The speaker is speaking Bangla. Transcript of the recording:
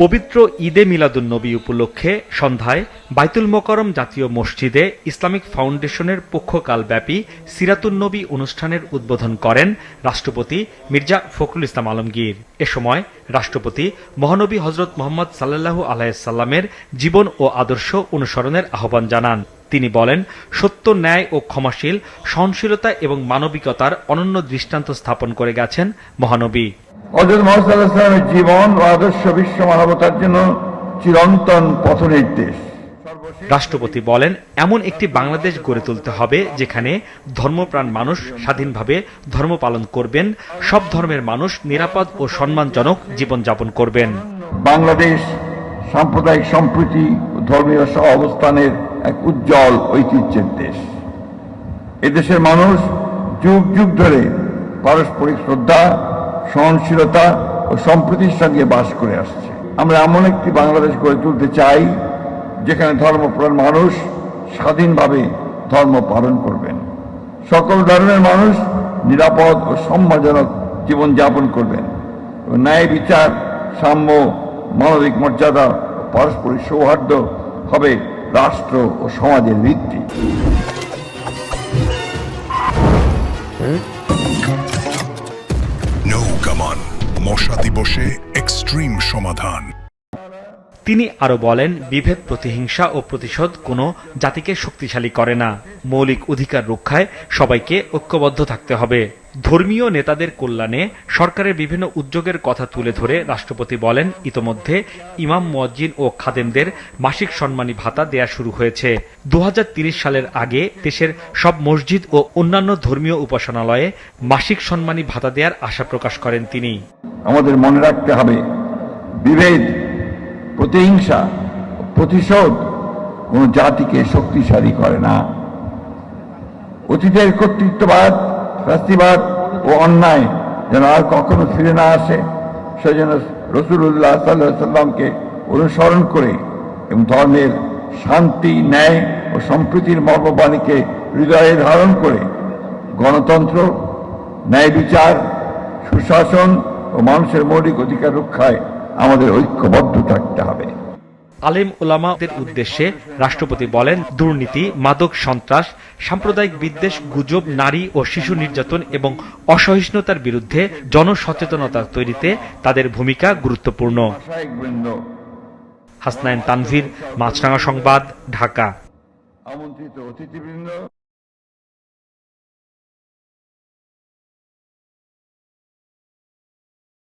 পবিত্র ঈদে মিলাদুন্নবী উপলক্ষে সন্ধ্যায় বাইতুল মোকাররম জাতীয় মসজিদে ইসলামিক ফাউন্ডেশনের পক্ষকালব্যাপী সিরাতুন্নবী অনুষ্ঠানের উদ্বোধন করেন রাষ্ট্রপতি মির্জা ফখরুল ইসলাম আলমগীর। এ সময় রাষ্ট্রপতি মহানবী হযরত মুহাম্মদ সাল্লাল্লাহু আলাইহি সাল্লামের জীবন ও আদর্শ অনুসরণের আহ্বান জানান। তিনি বলেন, সত্য, ন্যায় ও ক্ষমাশীল, সহনশীলতা এবং মানবিকতার অনন্য দৃষ্টান্ত স্থাপন করে গেছেন মহানবী। হযরত মুহাম্মদ সাল্লাল্লাহু আলাইহি ওয়াসাল্লামের জীবন ও আদর্শ বিশ্ব মানবতার জন্য চিরন্তন পথনির্দেশ। রাষ্ট্রপতি বলেন, এমন একটি বাংলাদেশ গড়ে তুলতে হবে যেখানে ধর্মপ্রাণ মানুষ স্বাধীনভাবে ধর্ম পালন করবেন, সব ধর্মের মানুষ নিরাপদ ও সম্মানজনক জীবনযাপন করবেন। বাংলাদেশ সাম্প্রদায়িক সম্প্রীতি ও ধর্মীয় সহাবস্থানের এক উজ্জ্বল ঐতিহ্যের দেশ। এদেশের মানুষ যুগ যুগ ধরে পারস্পরিক শ্রদ্ধা, সহনশীলতা ও সম্প্রীতির সঙ্গে বাস করে আসছে। আমরা এমন একটি বাংলাদেশ গড়ে তুলতে চাই যেখানে ধর্মপ্রাণ মানুষ স্বাধীনভাবে ধর্ম পালন করবেন, সকল ধর্মের মানুষ নিরাপদ ও সম্মানজনক জীবনযাপন করবেন, ন্যায় বিচার, সাম্য, মানবিক মর্যাদা ও পারস্পরিক সৌহার্দ্য হবে রাষ্ট্র ও সমাজের ভিত্তি। নৌকামান মশা দিবসে এক্সট্রিম সমাধান। তিনি আরো বলেন, বিভেদ, প্রতিহিংসা ও প্রতিশোধ কোনো জাতিকে শক্তিশালী করে না। মৌলিক অধিকার রক্ষায় সবাইকে ঐক্যবদ্ধ থাকতে হবে। ধর্মীয় নেতাদের কল্যাণে সরকারের বিভিন্ন উদ্যোগের কথা তুলে ধরে রাষ্ট্রপতি বলেন, ইতোমধ্যে ইমাম, মুয়াজ্জিন ও খাদেমদের মাসিক সম্মানী ভাতা দেয়া শুরু হয়েছে। 2030 সালের আগে দেশের সব মসজিদ ও অন্যান্য ধর্মীয় উপাসনালয়ে মাসিক সম্মানী ভাতা দেওয়ার আশা প্রকাশ করেন তিনি। আমাদের মনে রাখতে হবে, বিভেদ, প্রতিহিংসা, প্রতিশোধ কোন জাতিকে শক্তিশালী করে না। অতীতের কর্তৃত্ববাদ, ফ্যাসিবাদ ও অন্যায় যেন আর কখনো ফিরে না আসে, সেজন্য রাসূলুল্লাহ সাল্লাল্লাহু আলাইহি সাল্লামকে অনুসরণ করে এবং ধর্মের শান্তি, ন্যায় ও সম্প্রীতির মর্মবাণীকে হৃদয়ে ধারণ করে গণতন্ত্র, ন্যায় বিচার, সুশাসন ও মানুষের মৌলিক অধিকার রক্ষায় আমাদের ঐক্যবদ্ধ থাকতে হবে। আলেম ওলামাদের উদ্দেশ্যে রাষ্ট্রপতি বলেন, দুর্নীতি, মাদক, সন্ত্রাস, সাম্প্রদায়িক বিদ্বেষ, গুজব, নারী ও শিশু নির্যাতন এবং অসহিষ্ণুতার বিরুদ্ধে জনসচেতনতা তৈরিতে তাদের ভূমিকা গুরুত্বপূর্ণ। হাসনাইন তানভীর, মাছরাঙা সংবাদ, ঢাকা। আমন্ত্রিত অতিথিবৃন্দ।